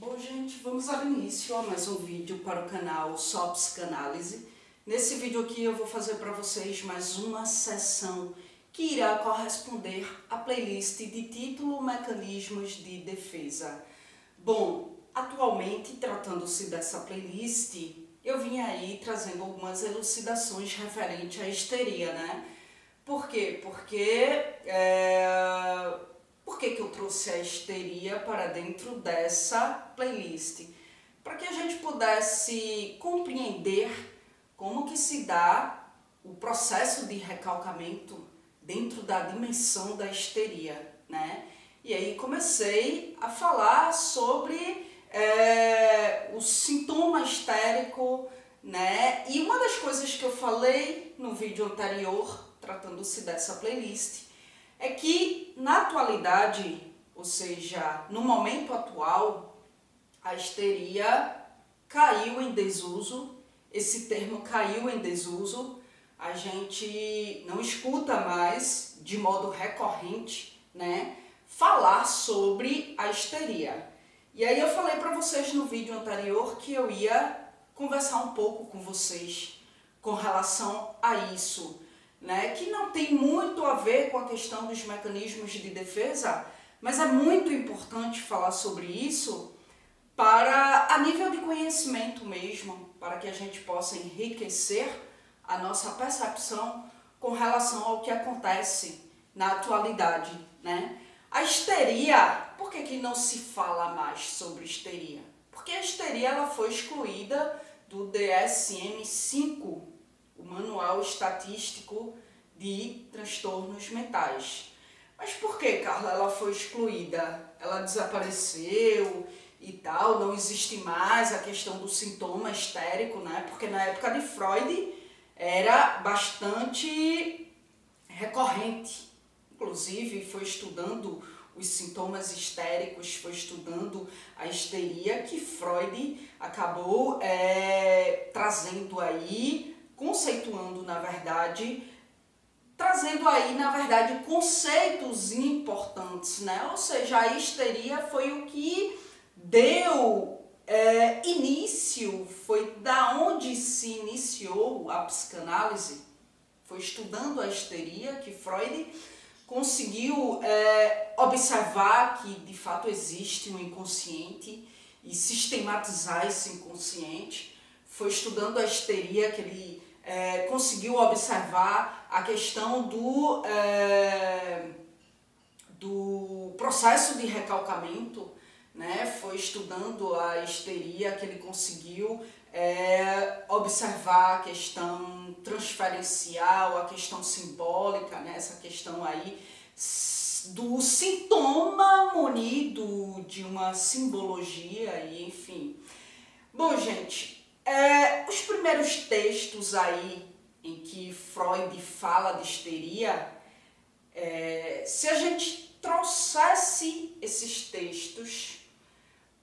Bom, gente, vamos dar início a mais um vídeo para o canal Só Psicanálise. Nesse vídeo aqui eu vou fazer para vocês mais uma sessão que irá corresponder à playlist de título Mecanismos de Defesa. Bom, atualmente, tratando-se dessa playlist, eu vim aí trazendo algumas elucidações referentes à histeria, né? Por quê? Por que eu trouxe a histeria para dentro dessa playlist? Para que a gente pudesse compreender como que se dá o processo de recalcamento dentro da dimensão da histeria, né? E aí comecei a falar sobre o sintoma histérico, né? E uma das coisas que eu falei no vídeo anterior, tratando-se dessa playlist, é que na atualidade, ou seja, no momento atual, a histeria caiu em desuso. Esse termo caiu em desuso, a gente não escuta mais de modo recorrente, né, falar sobre a histeria. E aí eu falei para vocês no vídeo anterior que eu ia conversar um pouco com vocês com relação a isso, né, que não tem muito a ver com a questão dos mecanismos de defesa, mas é muito importante falar sobre isso para a nível de conhecimento mesmo, para que a gente possa enriquecer a nossa percepção com relação ao que acontece na atualidade, né? A histeria, por que não se fala mais sobre histeria? Porque a histeria ela foi excluída do DSM-5, o Manual Estatístico de Transtornos Mentais. Mas por que, Carla, ela foi excluída? Ela desapareceu e tal, não existe mais a questão do sintoma histérico, né? Porque na época de Freud era bastante recorrente. Inclusive, foi estudando os sintomas histéricos, foi estudando a histeria que Freud acabou trazendo aí, conceituando, na verdade, conceitos importantes, né? Ou seja, a histeria foi o que deu início, foi da onde se iniciou a psicanálise, foi estudando a histeria que Freud conseguiu observar que de fato existe um inconsciente e sistematizar esse inconsciente. Foi estudando a histeria que ele conseguiu observar a questão do processo de recalcamento, né? Foi estudando a histeria que ele conseguiu observar a questão transferencial, a questão simbólica, né? Essa questão aí do sintoma munido de uma simbologia, e enfim. Bom, gente, os primeiros textos aí em que Freud fala de histeria, se a gente trouxesse esses textos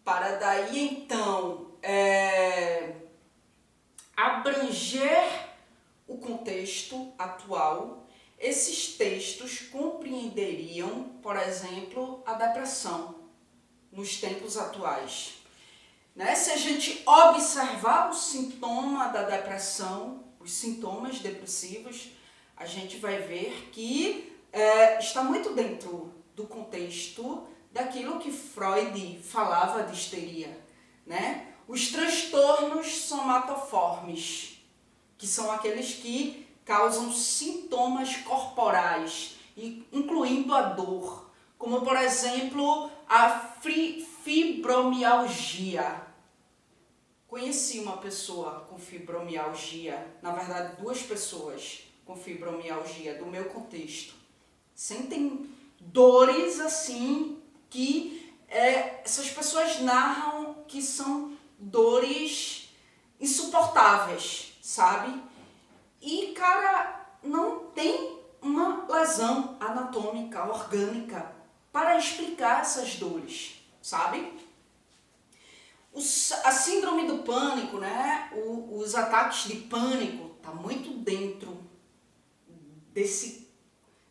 para daí então abranger o contexto atual, esses textos compreenderiam, por exemplo, a depressão nos tempos atuais. Né? Se a gente observar o sintoma da depressão, os sintomas depressivos, a gente vai ver que está muito dentro do contexto daquilo que Freud falava de histeria, né? Os transtornos somatoformes, que são aqueles que causam sintomas corporais, incluindo a dor, como por exemplo a fibromialgia. Conheci uma pessoa com fibromialgia, na verdade 2 pessoas com fibromialgia do meu contexto. Sentem dores assim que essas pessoas narram que são dores insuportáveis, sabe? E, cara, não tem uma lesão anatômica, orgânica, para explicar essas dores, sabe? A síndrome do pânico, né? Os ataques de pânico, tá muito dentro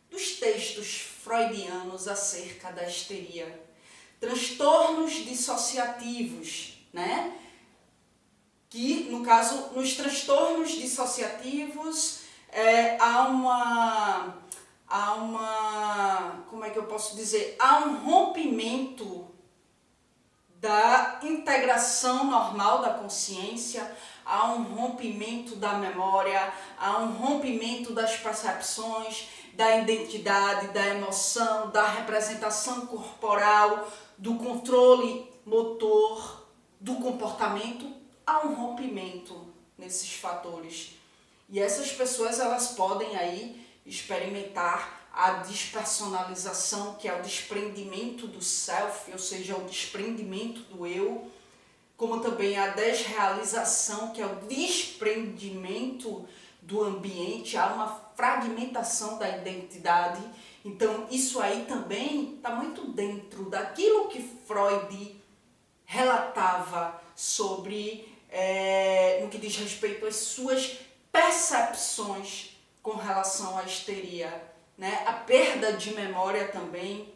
dos textos freudianos acerca da histeria. transtornos dissociativos, né? Que, no caso, nos transtornos dissociativos, como é que eu posso dizer? Há um rompimento da integração normal da consciência, há um rompimento da memória, há um rompimento das percepções, da identidade, da emoção, da representação corporal, do controle motor, do comportamento. Há um rompimento nesses fatores. E essas pessoas, elas podem aí experimentar a despersonalização, que é o desprendimento do self, ou seja, o desprendimento do eu, como também a desrealização, que é o desprendimento do ambiente, há uma fragmentação da identidade. Então, isso aí também está muito dentro daquilo que Freud relatava sobre, no que diz respeito às suas percepções com relação à histeria, né? A perda de memória também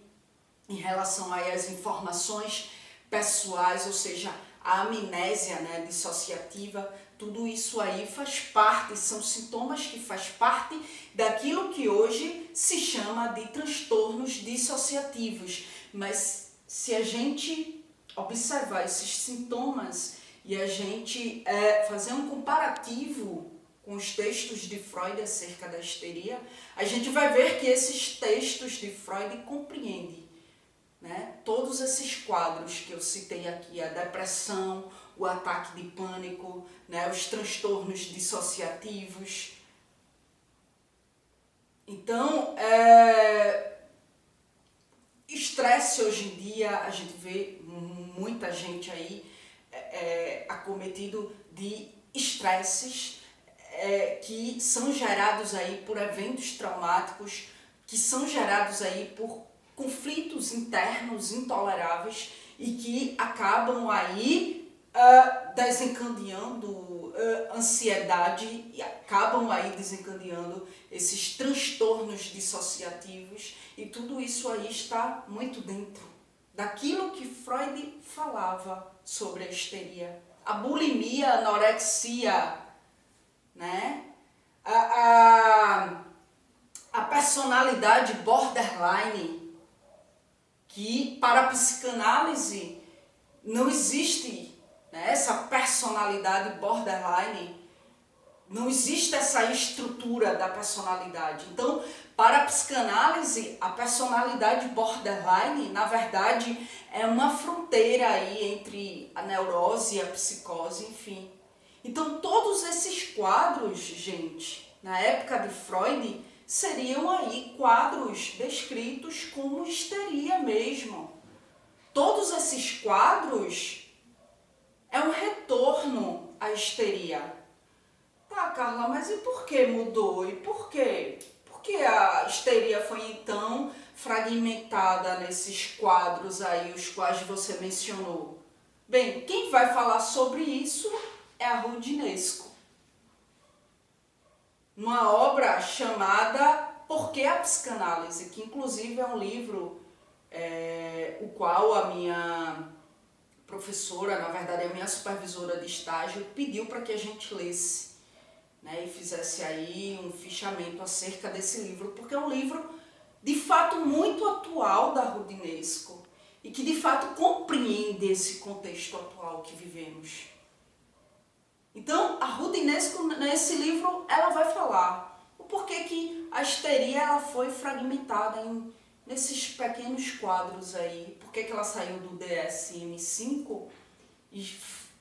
em relação aí às informações pessoais, ou seja, a amnésia, né, dissociativa, tudo isso aí faz parte, são sintomas que faz parte daquilo que hoje se chama de transtornos dissociativos. Mas se a gente observar esses sintomas e a gente fazer um comparativo com os textos de Freud acerca da histeria, a gente vai ver que esses textos de Freud compreendem, né, todos esses quadros que eu citei aqui, a depressão, o ataque de pânico, né, os transtornos dissociativos. Então, estresse hoje em dia, a gente vê muita gente aí acometido de estresses que são gerados aí por eventos traumáticos, que são gerados aí por conflitos internos intoleráveis e que acabam aí desencadeando ansiedade e acabam aí desencadeando esses transtornos dissociativos, e tudo isso aí está muito dentro daquilo que Freud falava sobre a histeria. A bulimia, a anorexia, né? A personalidade borderline, que para a psicanálise não existe, né, essa personalidade borderline, não existe essa estrutura da personalidade. Então, para a psicanálise, a personalidade borderline, na verdade, é uma fronteira aí entre a neurose e a psicose, enfim. Então, todos esses quadros, gente, na época de Freud, seriam aí quadros descritos como histeria mesmo. Todos esses quadros é um retorno à histeria. Tá, Carla, mas e por que mudou? E por quê? Por que a histeria foi então fragmentada nesses quadros aí, os quais você mencionou? Bem, quem vai falar sobre isso é a Roudinesco. Uma obra chamada Por que a Psicanálise? Que inclusive é um livro o qual a minha professora, na verdade a minha supervisora de estágio, pediu para que a gente lesse, né, e fizesse aí um fichamento acerca desse livro, porque é um livro de fato muito atual da Roudinesco e que de fato compreende esse contexto atual que vivemos. Então, a Roudinesco, nesse livro, ela vai falar o porquê que a histeria ela foi fragmentada nesses pequenos quadros aí, por que ela saiu do DSM-5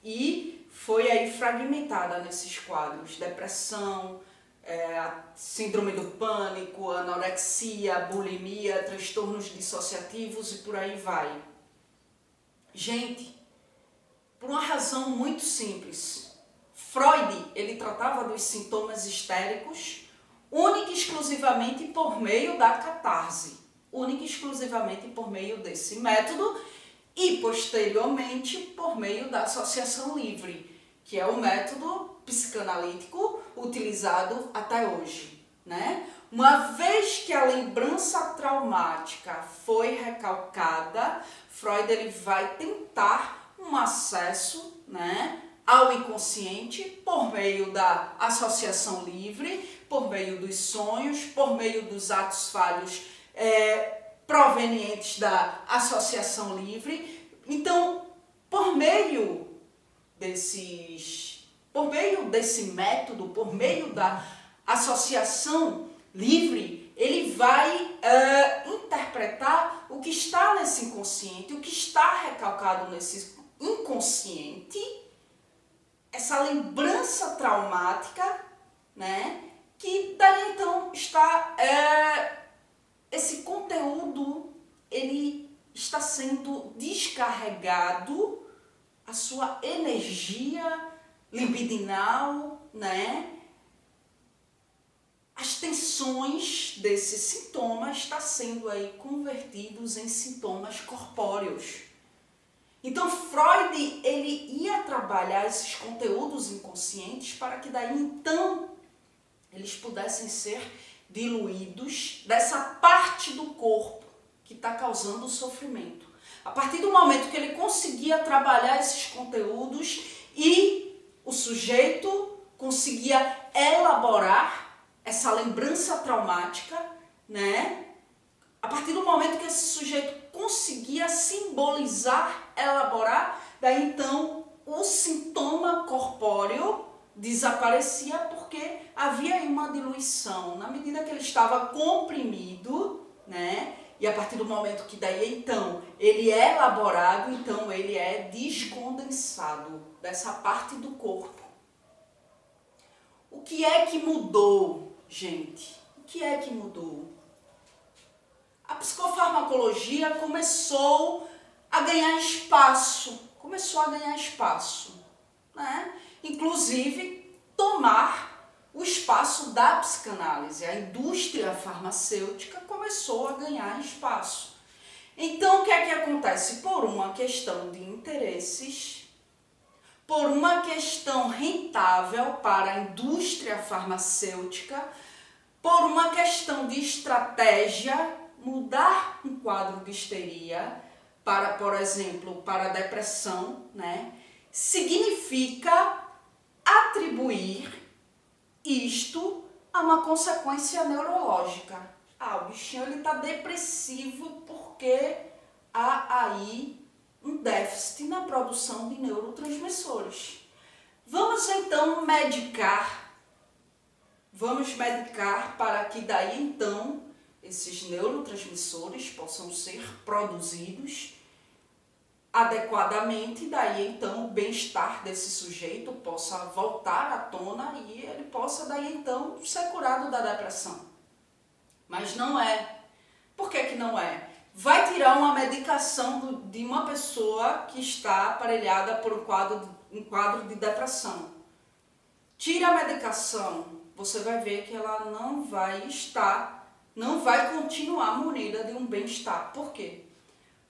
e foi aí fragmentada nesses quadros: depressão, síndrome do pânico, anorexia, bulimia, transtornos dissociativos e por aí vai. Gente, por uma razão muito simples, Freud, ele tratava dos sintomas histéricos única e exclusivamente por meio da catarse, única e exclusivamente por meio desse método e posteriormente por meio da associação livre, que é o método psicanalítico utilizado até hoje. né? Uma vez que a lembrança traumática foi recalcada, Freud ele vai tentar um acesso, né, ao inconsciente por meio da associação livre, por meio dos sonhos, por meio dos atos falhos provenientes da associação livre. Então, por meio desse método, por meio da associação livre, ele vai interpretar o que está nesse inconsciente, o que está recalcado nesse inconsciente, essa lembrança traumática, né? Que daí então está esse conteúdo, ele está sendo descarregado, a sua energia libidinal, né? As tensões desse sintoma estão sendo aí convertidos em sintomas corpóreos. Então Freud ele ia trabalhar esses conteúdos inconscientes para que daí então eles pudessem ser diluídos dessa parte do corpo que está causando o sofrimento. A partir do momento que ele conseguia trabalhar esses conteúdos e o sujeito conseguia elaborar essa lembrança traumática, né? A partir do momento que esse sujeito conseguia simbolizar, elaborar, daí então o sintoma corpóreo desaparecia porque havia aí uma diluição. Na medida que ele estava comprimido, né? E a partir do momento que daí então ele é elaborado, então ele é descondensado dessa parte do corpo. O que é que mudou, gente? O que é que mudou? A psicofarmacologia começou a ganhar espaço, né? Inclusive tomar o espaço da psicanálise. A indústria farmacêutica começou a ganhar espaço. Então, o que é que acontece? Por uma questão de interesses, por uma questão rentável para a indústria farmacêutica, por uma questão de estratégia, mudar um quadro de histeria para, por exemplo, para a depressão, né? Significa atribuir isto a uma consequência neurológica. O bichinho ele está depressivo porque há aí um déficit na produção de neurotransmissores. Vamos então medicar. Vamos medicar para que daí então esses neurotransmissores possam ser produzidos adequadamente, daí então o bem-estar desse sujeito possa voltar à tona e ele possa daí então ser curado da depressão. Mas não é. Por que que não é? Vai tirar uma medicação de uma pessoa que está aparelhada por um quadro de depressão. Tira a medicação, você vai ver que ela não vai continuar munida de um bem-estar. Por quê?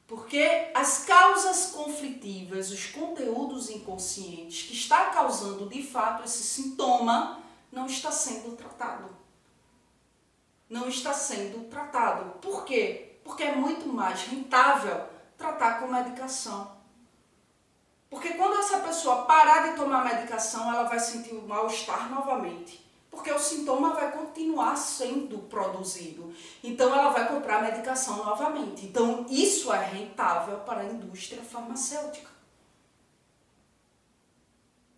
Porque as causas conflitivas, os conteúdos inconscientes que está causando de fato esse sintoma não está sendo tratado. Não está sendo tratado. Por quê? Porque é muito mais rentável tratar com medicação. Porque quando essa pessoa parar de tomar medicação, ela vai sentir o mal-estar novamente. Porque o sintoma vai continuar sendo produzido. Então, ela vai comprar medicação novamente. Então, isso é rentável para a indústria farmacêutica.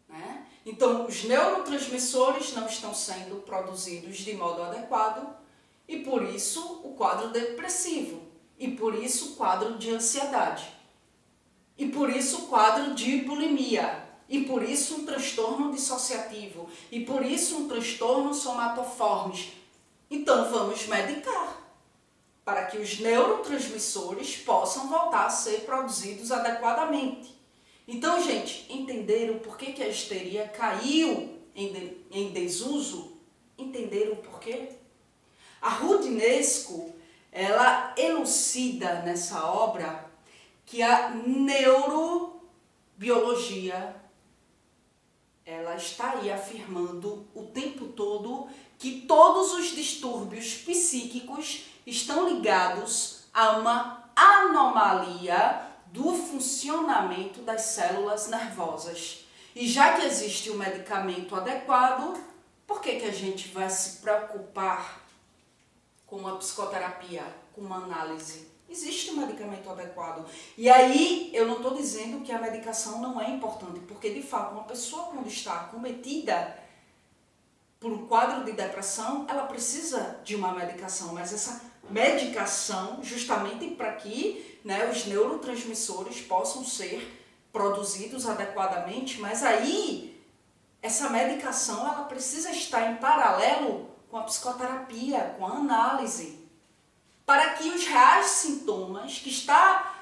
Né? Então, os neurotransmissores não estão sendo produzidos de modo adequado e, por isso, o quadro depressivo. E, por isso, o quadro de ansiedade. E, por isso, o quadro de bulimia. E por isso um transtorno dissociativo, e por isso um transtorno somatoformes. Então vamos medicar, para que os neurotransmissores possam voltar a ser produzidos adequadamente. Então, gente, entenderam por que a histeria caiu em desuso? Entenderam o porquê? A Roudinesco, ela elucida nessa obra que a neurobiologia ela está aí afirmando o tempo todo que todos os distúrbios psíquicos estão ligados a uma anomalia do funcionamento das células nervosas. E já que existe um medicamento adequado, por que a gente vai se preocupar com a psicoterapia, com uma análise? Existe um medicamento adequado. E aí, eu não estou dizendo que a medicação não é importante, porque de fato, uma pessoa quando está acometida por um quadro de depressão, ela precisa de uma medicação, mas essa medicação justamente para que, né, os neurotransmissores possam ser produzidos adequadamente, mas aí essa medicação ela precisa estar em paralelo com a psicoterapia, com a análise, para que os reais sintomas que está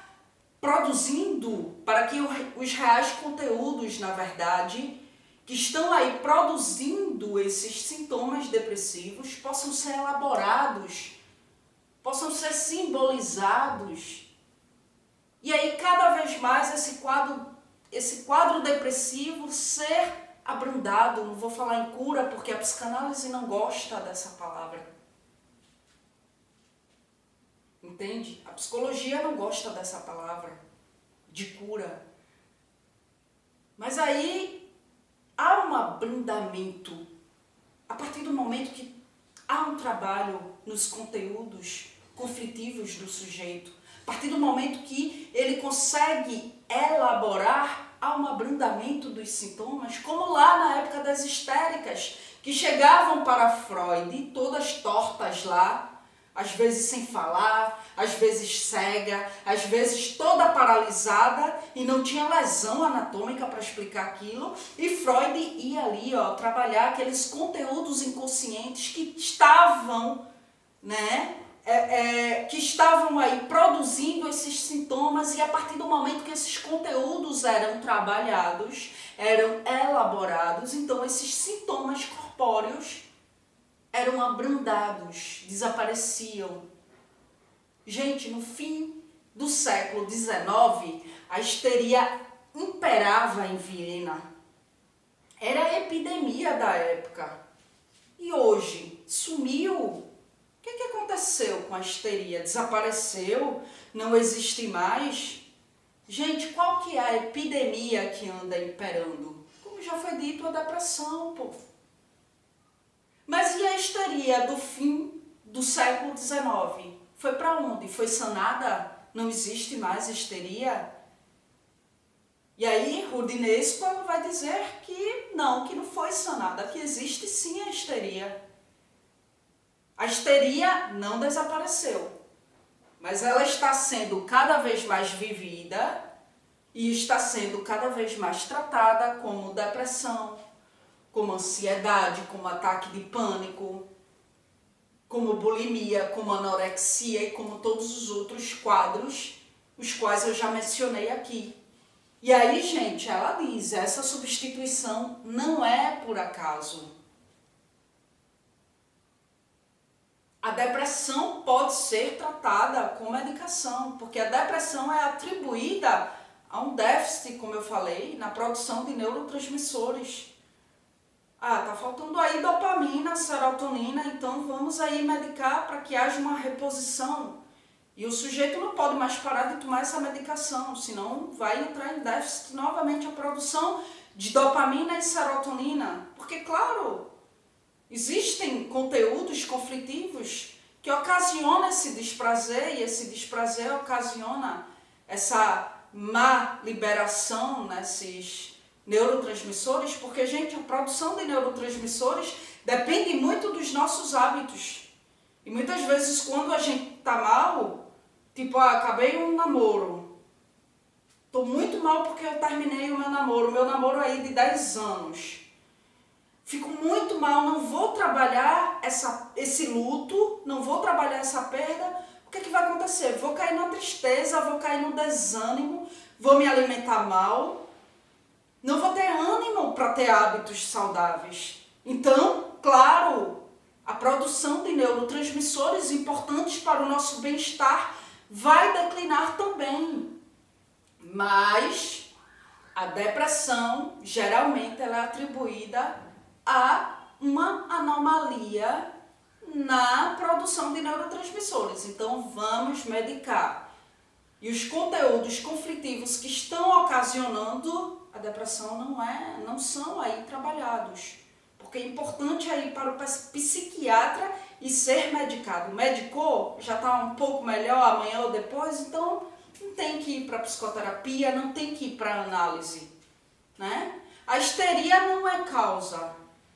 produzindo, para que os reais conteúdos, na verdade, que estão aí produzindo esses sintomas depressivos possam ser elaborados, possam ser simbolizados. E aí, cada vez mais, esse quadro depressivo ser abrandado. Não vou falar em cura, porque a psicanálise não gosta dessa palavra. Entende? A psicologia não gosta dessa palavra, de cura. Mas aí, há um abrandamento. A partir do momento que há um trabalho nos conteúdos conflitivos do sujeito, a partir do momento que ele consegue elaborar, há um abrandamento dos sintomas, como lá na época das histéricas, que chegavam para Freud todas tortas lá, às vezes sem falar, às vezes cega, às vezes toda paralisada e não tinha lesão anatômica para explicar aquilo. E Freud ia ali, trabalhar aqueles conteúdos inconscientes que estavam, que estavam aí produzindo esses sintomas, e a partir do momento que esses conteúdos eram trabalhados, eram elaborados, então esses sintomas corpóreos eram abrandados, desapareciam. Gente, no fim do século XIX, a histeria imperava em Viena. Era a epidemia da época. E hoje, sumiu. O que aconteceu com a histeria? Desapareceu? Não existe mais? Gente, qual que é a epidemia que anda imperando? Como já foi dito, a depressão, povo. Mas e a histeria do fim do século XIX? Foi para onde? Foi sanada? Não existe mais histeria? E aí, Rudinesco vai dizer que não foi sanada, que existe sim a histeria. A histeria não desapareceu, mas ela está sendo cada vez mais vivida e está sendo cada vez mais tratada como depressão, como ansiedade, como ataque de pânico, como bulimia, como anorexia e como todos os outros quadros, os quais eu já mencionei aqui. E aí, gente, ela diz, essa substituição não é por acaso. A depressão pode ser tratada com medicação, porque a depressão é atribuída a um déficit, como eu falei, na produção de neurotransmissores. Tá faltando aí dopamina, serotonina, então vamos aí medicar para que haja uma reposição. E o sujeito não pode mais parar de tomar essa medicação, senão vai entrar em déficit novamente a produção de dopamina e serotonina. Porque, claro, existem conteúdos conflitivos que ocasionam esse desprazer, e esse desprazer ocasiona essa má liberação nesses neurotransmissores, porque, gente, a produção de neurotransmissores depende muito dos nossos hábitos. E muitas vezes, quando a gente tá mal, tipo, acabei um namoro, tô muito mal porque eu terminei o meu namoro aí de 10 anos. Fico muito mal, não vou trabalhar esse luto, não vou trabalhar essa perda. O que vai acontecer? Vou cair na tristeza, vou cair no desânimo, vou me alimentar mal, não vou ter ânimo para ter hábitos saudáveis. Então, claro, a produção de neurotransmissores importantes para o nosso bem-estar vai declinar também. Mas A depressão, geralmente, ela é atribuída a uma anomalia na produção de neurotransmissores. Então, vamos medicar. E os conteúdos conflitivos que estão ocasionando a depressão não são aí trabalhados. Porque é importante aí para o psiquiatra e ser medicado. Medicou, já está um pouco melhor amanhã ou depois, então não tem que ir para psicoterapia, não tem que ir para análise, né? A histeria não é causa.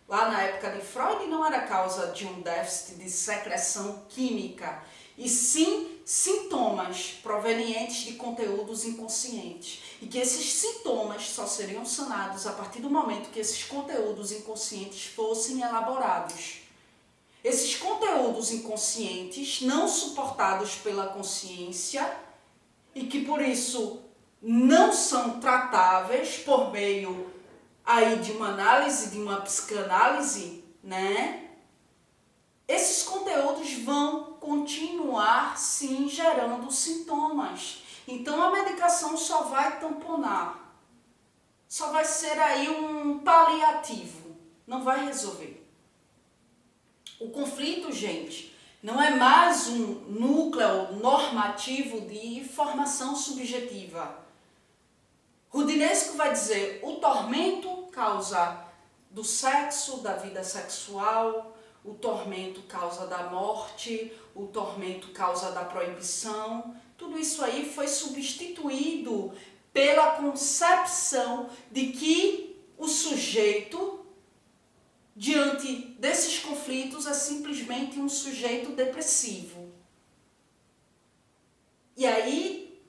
Lá na época de Freud não era causa de um déficit de secreção química, e sim sintomas provenientes de conteúdos inconscientes. E que esses sintomas só seriam sanados a partir do momento que esses conteúdos inconscientes fossem elaborados. Esses conteúdos inconscientes não suportados pela consciência e que por isso não são tratáveis por meio aí de uma análise, de uma psicanálise, né? Esses conteúdos vão continuar, sim, gerando sintomas. Então, a medicação só vai tamponar. Só vai ser aí um paliativo. Não vai resolver. O conflito, gente, não é mais um núcleo normativo de formação subjetiva. Rudinesco vai dizer, o tormento causa do sexo, da vida sexual, o tormento causa da morte, o tormento causa da proibição. Tudo isso aí foi substituído pela concepção de que o sujeito, diante desses conflitos, é simplesmente um sujeito depressivo. E aí,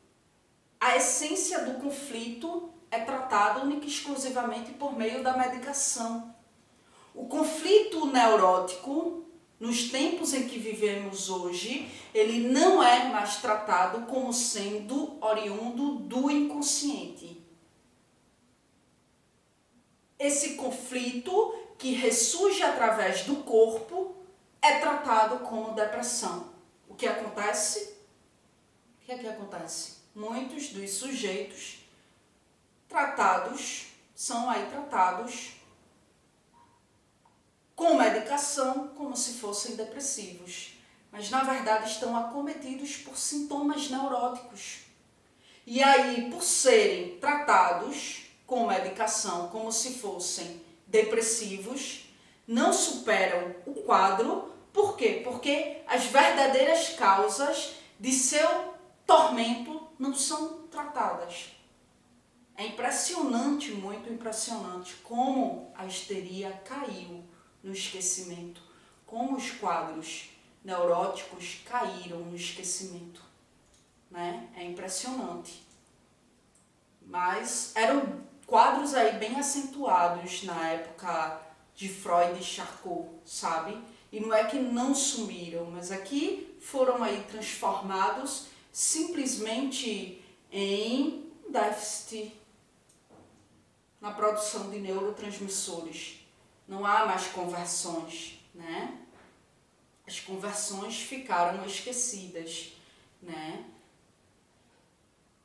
a essência do conflito é tratada única e exclusivamente por meio da medicação. O conflito neurótico, nos tempos em que vivemos hoje, ele não é mais tratado como sendo oriundo do inconsciente. Esse conflito, que ressurge através do corpo, é tratado como depressão. O que acontece? O que é que acontece? Muitos dos sujeitos são aí tratados com medicação como se fossem depressivos, mas na verdade estão acometidos por sintomas neuróticos. E aí, por serem tratados com medicação como se fossem depressivos, não superam o quadro. Por quê? Porque as verdadeiras causas de seu tormento não são tratadas. É impressionante, muito impressionante, como a histeria caiu no esquecimento, como os quadros neuróticos caíram no esquecimento, né? É impressionante. Mas eram quadros aí bem acentuados na época de Freud e Charcot, sabe? E não é que não sumiram, mas aqui foram aí transformados simplesmente em déficit na produção de neurotransmissores. Não há mais conversões, né? As conversões ficaram esquecidas, né?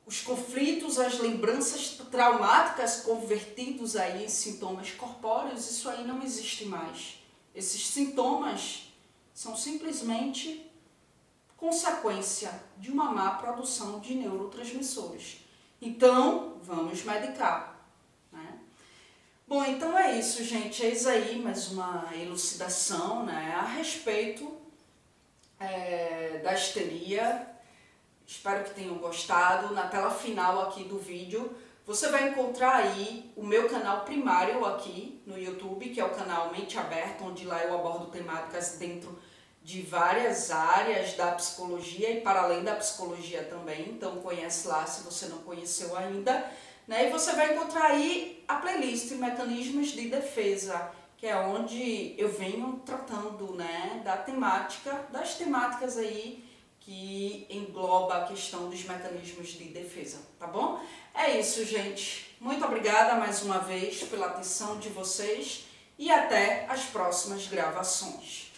Os conflitos, as lembranças traumáticas convertidos aí em sintomas corpóreos, isso aí não existe mais. Esses sintomas são simplesmente consequência de uma má produção de neurotransmissores. Então, vamos medicar. Bom, então é isso, gente. Eis aí mais uma elucidação, né, a respeito da histeria. Espero que tenham gostado. Na tela final aqui do vídeo, você vai encontrar aí o meu canal primário aqui no YouTube, que é o canal Mente Aberta, onde lá eu abordo temáticas dentro de várias áreas da psicologia e para além da psicologia também. Então conhece lá se você não conheceu ainda. E você vai encontrar aí a playlist Mecanismos de Defesa, que é onde eu venho tratando, né, das temáticas aí que engloba a questão dos mecanismos de defesa, tá bom? É isso, gente. Muito obrigada mais uma vez pela atenção de vocês e até as próximas gravações.